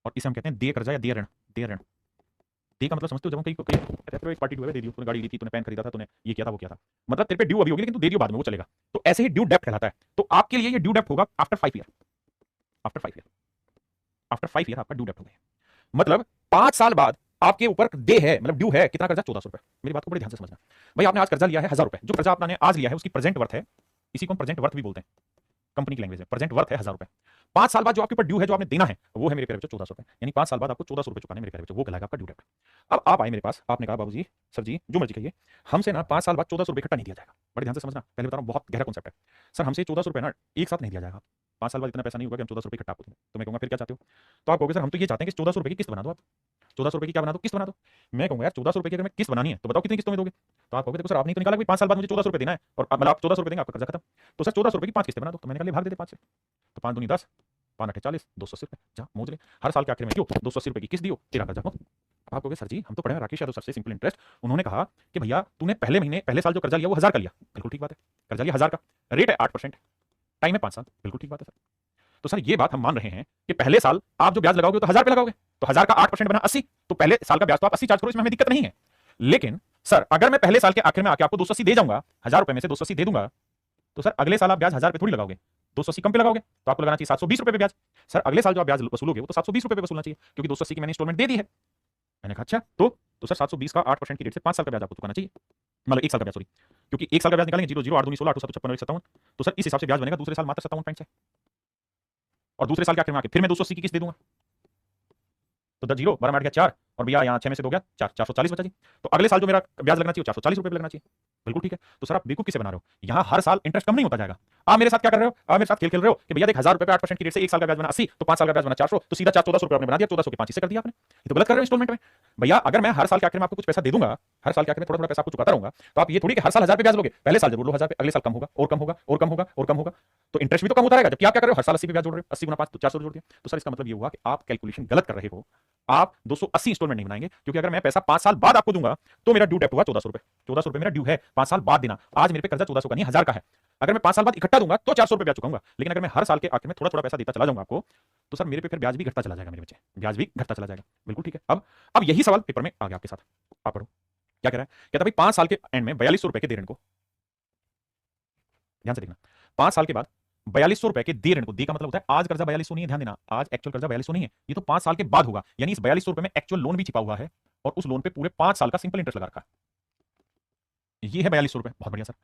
और इसे हम कहते हैं देय कर्जा या देय ऋण। देय ऋण, दे का मतलब समझते हो? जब हम कहीं कहते हैं एक पार्टी ड्यू है, दे दियो, तूने गाड़ी ली थी, तूने पेन खरीदा था, तूने ये किया था, वो किया था, मतलब तेरे पे ड्यू अभी होगी लेकिन तू दे दियो बाद में, वो चलेगा। तो ऐसे ही ड्यू डेप्ट कहलाता है। तो आपके लिए ये ड्यू डेप्ट होगा after 5 year. After 5 year, after 5 year आपका ड्यू डेप्ट हो गया। मतलब 5 साल बाद आपके ऊपर दे है, मतलब ड्यू है कितना कर्जा? 1400 रुपए। मेरी बात को बड़े ध्यान से समझना भाई। आपने आज कर्जा लिया है 1000 रुपए, जो कर्जा आपने आज लिया है उसकी प्रेजेंट वर्थ है, इसी को हम प्रेजेंट वर्थ भी बोलते हैं कंपनी की लैंग्वेज में, प्रेजेंट वर्थ है 1000 रुपए। 5 साल बाद जो आपके ऊपर ड्यू है, जो आपने देना है, वो है मेरे प्यारे बच्चों 1400 रुपए। यानी 5 साल बाद आपको 1400 रुपए चुकाने मेरे प्यारे बच्चों, वो कहलाएगा आपका ड्यू डेप्ट। अब आप आए मेरे पास, आपने कहा बाबूजी, सर जी, जो मर्जी कहिए, हमसे ना 5 साल बाद 1400 रुपए इकट्ठा नहीं दिया जाएगा। बड़े ध्यान से समझना, पहले बता रहा हूं बहुत गहरा कॉन्सेप्ट है। सर हमसे 1400 रुपए ना एक साथ नहीं दिया जाएगा, 5 साल बाद इतना पैसा नहीं होगा कि हम 1400 रुपए इकट्ठा आपको दें। तो मैं कहूंगा फिर क्या चाहते हो? तो आप कहोगे सर हम तो ये चाहते हैं कि 1400 रुपए की किस्त बना दो। आप 1400 रुपए की क्या बना दो? किस्त बना दो। मैं कहूंगा यार 1400 रुपए की अगर मैं किस्त बनानी है तो बताओ कितनी किस्तों में दोगे? तो आप कहोगे देखो सर आपने तो निकाला कि 5 साल बाद मुझे 1400 रुपए देना है, और मतलब आप 1400 रुपए देंगे आपका कर्जा खत्म। तो सर 1400 रुपए की 5 किस्तें बना दो। तो मैंने कहा ले भाग दे 5 से, तो 5 दूनी 10, 5 8 40, 280 रुपए, जा मौज ले। हर साल के आखिर में क्यों 280 रुपए की किस्त दियो, तेरा कर्जा मुक्त। आप कहोगे सर जी हम तो पढ़े हैं राकेश यादव सर से, सिंपल इंटरेस्ट। उन्होंने कहा कि भैया तूने पहले महीने पहले साल जो कर्जा लिया वो 1000 का लिया। बिल्कुल ठीक बात है, कर्जा लिया 1000 का, रेट है 8%, टाइम है 5 साल। बिल्कुल ठीक बात है सर। तो सर ये बात हम मान रहे हैं कि पहले साल आप जो ब्याज लगाओगे तो 1000 पे लगाओगे, तो 1000 का 8% बना 80, तो पहले साल का ब्याज तो आप 80 चार्ज करो, इसमें हमें दिक्कत नहीं है। लेकिन सर अगर मैं पहले साल के आखिर में आके आपको 280 दे जाऊंगा, 1000 रुपए में से 280 दे दूंगा, तो सर अगले साल आप ब्याज 1000 पे थोड़ी लगाओगे, 280 कम पे लगाओगे, तो आपको लगाना चाहिए 720 रुपए पे ब्याज। सर अगले साल जो आप ब्याज वसूलोगे वो तो 720 रुपए पे वसूलना चाहिए, क्योंकि 280 की मैंने इंस्टॉलमेंट दे दी है। मैंने कहा अच्छा, तो सर 720 का 8% की रेट से 5 साल का ब्याज आपको चुकाना चाहिए, मतलब 1 साल का ब्याज, सॉरी, क्योंकि 1 साल का ब्याज निकालेंगे 0 0 8 दूनी 16 8 7 56 57, तो सर इस हिसाब से ब्याज बनेगा दूसरे साल मात्र 57.6, और दूसरे साल के आखिर में आके फिर मैं 280 की किस्त दे दूंगा, तो 10 0 12 में 8 गया 4, और भैया यहाँ 6 में से 2 गया 4, 440 बचा जी। तो अगले साल जो मेरा ब्याज लगना चाहिए 440 रुपए पे लगना चाहिए। बिल्कुल ठीक है। तो सर आप बेवकूफ किसे बना रहे हो? यहाँ हर साल इंटरेस्ट कम नहीं होता जाएगा। आप मेरे साथ क्या कर रहे हो? आप मेरे साथ खेल खेल रहे हो कि भैया देख 1000 रुपए पे 8% की रेट से 1 साल का ब्याज बना 80, तो 5 साल का ब्याज बना 400, तो सीधा 1400 रुपए आपने बना दिया, 1400 के 5 हिस्से कर दिया आपने। ये तो गलत कर रहे हो इंस्टॉलमेंट में। भैया अगर मैं हर साल के आखिर में आपको कुछ पैसा दे दूंगा, हर साल के आखिर में थोड़ा थोड़ा पैसा आपको चुकाता रहूंगा, तो आप ये थोड़ी कि हर साल 1000 पे ब्याज लोगे, पहले साल जरूर लो 1000 पे, अगले साल कम होगा और कम होगा और कम होगा और कम होगा, तो इंटरेस्ट भी तो कम होता रहेगा। जबकि आप क्या कर रहे हो? हर साल 80 पे ब्याज जोड़ रहे हो, 80 गुना 5 तो 400 जोड़ दिया। तो सर इसका मतलब ये हुआ कि आप कैलकुलेशन गलत कर रहे हो। आप 280 इंस्टॉलमेंट नहीं बनाएंगे, क्योंकि अगर मैं पैसा 5 साल बाद आपको दूंगा तो मेरा ड्यू डेप्ट होगा 1400 रुपए। 1400 रुपए मेरा ड्यू है 5 साल बाद देना। आज मेरे पे कर्जा 1400 का नहीं 1000 का है। अगर मैं 5 साल बाद इकट्ठा दूंगा तो 400 रुपए ब्याज चुकाऊंगा, लेकिन अगर मैं हर साल के आखिर में थोड़ा थोड़ा पैसा देता चला जाऊंगा आपको, तो सर मेरे पे फिर ब्याज भी घटता चला जाएगा, मेरे बच्चे ब्याज भी घटता चला जाएगा। बिल्कुल ठीक है। अब यही सवाल पेपर में आ गया आपके साथ, आप पढ़ो क्या कह रहा है। कहता भाई 5 साल के एंड में 4200 रुपए के दे ऋण को, ध्यान से देखना, 5 साल के बाद 4200 रुपए के दे ऋण को, दे का मतलब होता है आज कर्जा 4200 नहीं है, ध्यान देना, आज एक्चुअल कर्जा 4200 नहीं है, ये तो 5 साल के बाद होगा। यानी इस 4200 रुपए में एक्चुअल लोन भी छिपा हुआ है, और उस लोन पे पूरे 5 साल का सिंपल इंटरेस्ट लगा रखा है। ये है 4200 रुपए। बहुत बढ़िया सर।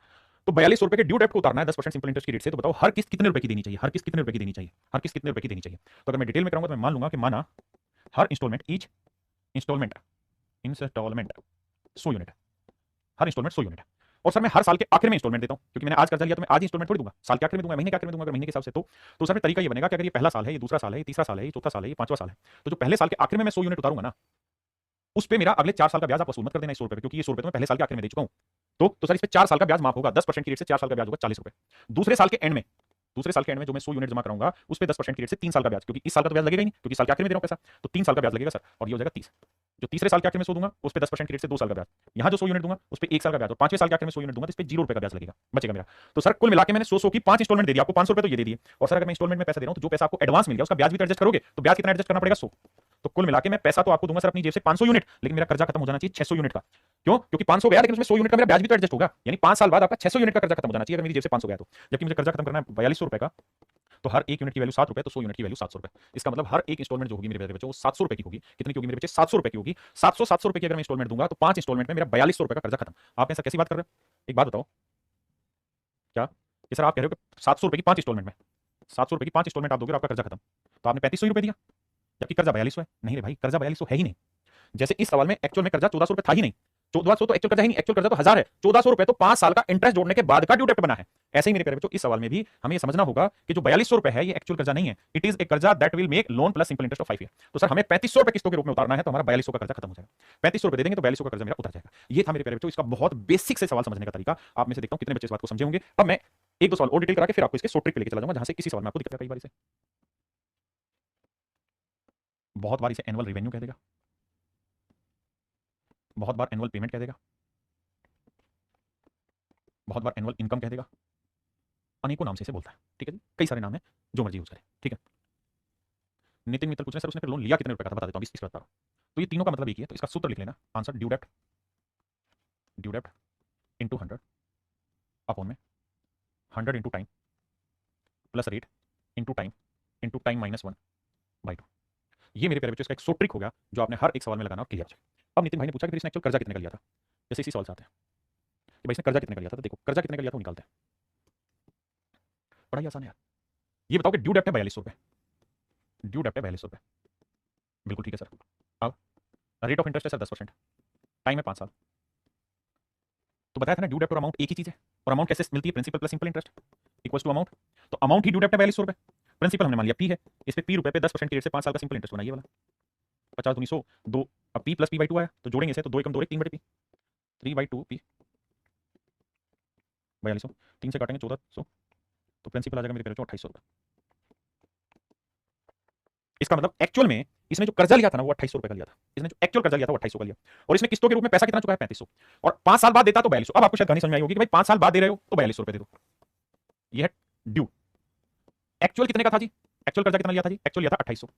तो 4200 रुपए के ड्यू डेप्ट को उतारना है 10% सिंपल इंटरेस्ट की रेट से, तो बताओ हर किस्त कितने रुपए की देनी चाहिए? हर किस्त कितने रुपए की देनी चाहिए? हर किस्त कितने रुपए की देनी चाहिए? तो अगर मैं डिटेल में कराऊंगा तो मैं मान लूंगा कि माना हर इंस्टॉलमेंट, ईच इंस्टॉलमेंट 100 यूनिट, हर इंस्टॉलमेंट 100 यूनिट है। और सर मैं हर साल के आखिर में इंस्टॉलमेंट देता हूं, क्योंकि मैंने आज कर्जा लिया तो मैं आज ही इंस्टॉलमेंट थोड़ी दूंगा, साल के आखिर में दूंगा, महीने के आखिर में दूंगा, अगर महीने के हिसाब से। तो सर तरीका ये बनेगा कि अगर ये पहला साल है, ये दूसरा साल है, ये तीसरा साल है, ये चौथा साल है, ये पांचवा साल है, तो जो पहले साल के आखिर में मैं 100 यूनिट उतारूंगा ना, उस पे मेरा अगले 4 साल का ब्याज आप वसूल मत कर देना 100 रुपए, क्योंकि ये 100 रुपए तो मैं पहले साल के आखिर में दे चुका हूं। तो सर इस पे 4 साल का ब्याज माफ होगा, 10% की रेट से 4 साल का ब्याज होगा 40 रुपए। दूसरे साल के एंड में, जो मैं 100 यूनिट जमा कराऊंगा उस पे 10% की रेट से 3 साल का ब्याज, क्योंकि इस साल का तो ब्याज लगेगा ही नहीं, क्योंकि साल के आखिर में दे रहा हूं पैसा, तो 3 साल का ब्याज लगेगा सर, और ये हो जाएगा 30। जो तीसरे साल के आखिर में 100 दूंगा उस पे 10% की रेट से 2 साल का ब्याज, यहाँ जो 100 यूनिट दूंगा उस पे 1 साल का ब्याज, और पांचवें साल के आखिर में 100 यूनिट दूंगा तो इस पे 0 रुपए का ब्याज लगेगा, बचेगा मेरा। तो सर कुल मिला के मैंने 100 की 5 इंस्टॉलमेंट दे दिया आपको, 500 रुपए तो ये दे दिए। और सर अगर मैं इंस्टॉलमेंट में पैसा दे रहा हूं तो जो पैसा आपको एडवांस मिल गया उसका ब्याज भी तो एडजस्ट करोगे, तो ब्याज कितना एडजस्ट करना पड़ेगा? 100। तो कुल मिला के मैं पैसा तो आपको दूंगा सर अपनी जेब से 500 यूनिट, लेकिन मेरा कर्जा खत्म हो जाना चाहिए 600 यूनिट का। क्यों? क्योंकि 500 गया लेकिन उसमें 100 यूनिट का मेरा ब्याज भी तो एडजस्ट होगा, यानी 5 साल बाद आपका 600 यूनिट का कर्जा खत्म हो जाना चाहिए अगर मेरी जेब से 500 गया तो। जबकि मुझे कर्जा खत्म करना है 4200 रुपए का, तो हर एक यूनिट की वैल्यू 7 रुपए, तो 100 यूनिट की वैल्यू 700 रुपए। इसका मतलब हर एक इंस्टॉलमेंट जो होगी मेरे प्यारे बच्चों वो 700 रुपए की होगी। कितनी की होगी मेरे बच्चे? 700 रुपए की होगी। 700 रुपए की अगर मैं इंस्टॉलमेंट दूंगा तो 5 इंस्टॉलमेंट में मेरा 4200 रुपए का कर्जा खत्म। आप ऐसा कैसी बात कर रहे हो? एक बात बताओ, क्या ये सर आप कह रहे हो कि 700 रुपए की 5 इंस्टॉलमेंट में, 700 रुपए की 5 इंस्टॉलमेंट आप दोगे और आपका कर्जा खत्म? तो आपने 3500 रुपए दिया, जबकि कर्जा 4200 है। नहीं रे भाई, कर्जा 4200 है ही नहीं। जैसे इस सवाल में एक्चुअल में कर्जा 1400 रुपए था ही नहीं। 1400 तो एक्चुअल कर्जा ही नहीं, एक्चुअल कर्जा तो 1000 है। 1400 रुपए तो 5 साल का इंटरेस्ट जोड़ने के बाद का ड्यू डेप्ट बना है। ऐसे ही मेरे प्यारे बच्चों इस सवाल में भी हमें ये समझना होगा कि जो 4200 रुपए है ये एक्चुअल कर्जा नहीं है, इट इज ए कर्जा that will make loan plus simple interest of 5 year. तो सर हमें 3500 रुपए किस्तों के रूप में उतारना है, तो हमारा 4200 का कर्जा खत्म हो जाएगा। 3500 रुपए दे देंगे तो 4200 का कर्जा मेरा उतर जाएगा। ये था मेरे प्यारे बच्चों इसका बहुत बेसिक से सवाल समझने का तरीका। आप में से देखता हूं कितने बच्चे इस बात को समझे होंगे। अब मैं एक दो सवाल और डिटेल करा के फिर आपको इसके शॉर्ट ट्रिक पे लेके चला जाऊंगा, जहां से किसी सवाल में आपको दिक्कत कई बार इसे बहुत बार इसे एनुअल रेवेन्यू कह देगा, बहुत बार एनुअल पेमेंट कह देगा, बहुत बार एनुअल इनकम कह देगा, अनेकों नाम से इसे बोलता है। ठीक है जी, कई सारे नाम है, जो मर्जी यूज करें। ठीक है। नितिन मित्तल पूछ रहे हैं सर उसने फिर लोन लिया कितने रुपए का था, बता देता हूं इसका बता रहा हूं। तो ये तीनों का मतलब एक ही है, तो इसका सूत्र लिख लेना। आंसर ड्यू डेप्ट इनटू 100 अपॉन में 100 into time plus rate into time minus 1/2। ये मेरे प्यारे बच्चों इसका एक ट्रिक हो गया जो आपने हर एक सवाल में लगाना और क्लियर हो जाए। अब नितिन भाई ने पूछा कि फिर इसने एक्चुअल कर्जा कितने का लिया था, जैसे इसी सवाल से आते हैं कि भाई इसने कर्जा कितने का लिया था। तो देखो कर्जा कितने का लिया था वो निकालते हैं, बड़ा ही आसान है यार। ये बताओ कि ड्यू डेप्ट है 4200 रुपए, ड्यू डेप्ट है 4200 रुपए, बिल्कुल ठीक है सर। अब रेट ऑफ इंटरेस्ट है सर 10%, टाइम है 5 साल। तो बताया था ना ड्यू डेप्ट और अमाउंट एक ही चीज है। और अमाउंट कैसे मिलती है? Principal plus simple interest equals to amount. तो अमाउंट ही ड्यू डेप्ट है 4200 रुपए, प्रिंसिपल हमने मान लिया पी है, इस पे पी रुपए पे 10% की रेट से 5 साल का सिंपल इंटरेस्ट बनाइए वाला 50 दूनी 100 2। अब पी प्लस पी/2 आया तो जोड़ेंगे इसे, तो 2 एकम 2 3/पी 3/2 पी 4200, 3 से काटेंगे 1400, तो प्रिंसिपल आ जाएगा मेरे पेरेंट्स 2800 रुपए। इसका मतलब एक्चुअल में इसने जो कर्जा लिया था ना वो 2800 रुपए का लिया था। इसने जो एक्चुअल कर्जा लिया था वो 2800 का लिया, और इसने किस्तों के रूप में पैसा कितना चुका है? 3500, और 5 साल बाद देता तो 4200। अब आपको शायद कहानी समझ में आई होगी कि भाई 5 साल बाद दे रहे हो तो 4200 रुपए दे दो। ये है ड्यू। एक्चुअल कितने का था जी? एक्चुअल कर्जा कितना लिया था जी? एक्चुअल लिया था 2800।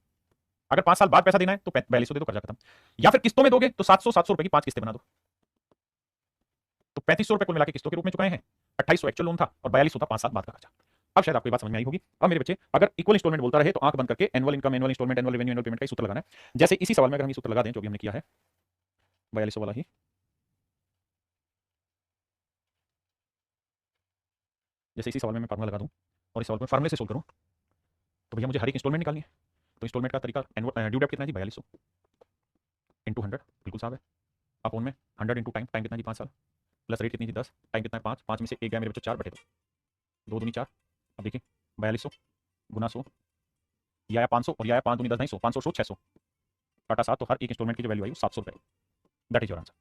अगर 5 साल बाद पैसा देना है तो 4200 दे दो, कर्जा खत्म। या फिर किस्तों में दोगे तो 700 रुपए की 5 किस्तें बना दो, तो 3500 रुपए कुल मिला के किस्तों के रूप में चुकाए हैं। 2800 एक्चुअल लोन था और 4200 था 5 साल बाद का खर्चा। अब शायद आपको ये बात समझ में आई होगी। अब मेरे बच्चे अगर इक्वल इंस्टॉलमेंट बोलता रहे तो आंख बंद करके annual income, annual instalment, annual revenue, annual payment का सूत्र लगाना है। जैसे इसी सवाल में अगर हम ये सूत्र लगा दें जो भी हमने किया है 4200 वाला ही, जैसे इसी सवाल में मैं फार्मूला लगा दूं और इस सवाल को फार्मूले से सोल्व करूं, तो भैया मुझे हर एक इंस्टॉलमेंट निकालनी है। तो इंस्टॉलमेंट का तरीका ड्यू डेट कितना है जी? 4200 इंटू 100, बिल्कुल साहब है। अपॉन में 100 इंटू टाइम, टाइम कितना जी? 5 साल, प्लस रेट कितनी थी? 10, टाइम कितना है? 5, 5 में से एक गया मेरे बच्चों 4/2, 2 दूनी 4। अब देखिए 4200 गुना 100, ये आया 500 और ये आया 5 दूनी 10 नहीं 100, 500 600 काटा 7, तो हर एक इंस्टॉलमेंट की जो वैल्यू आई वो 700 रुपए। That is your answer.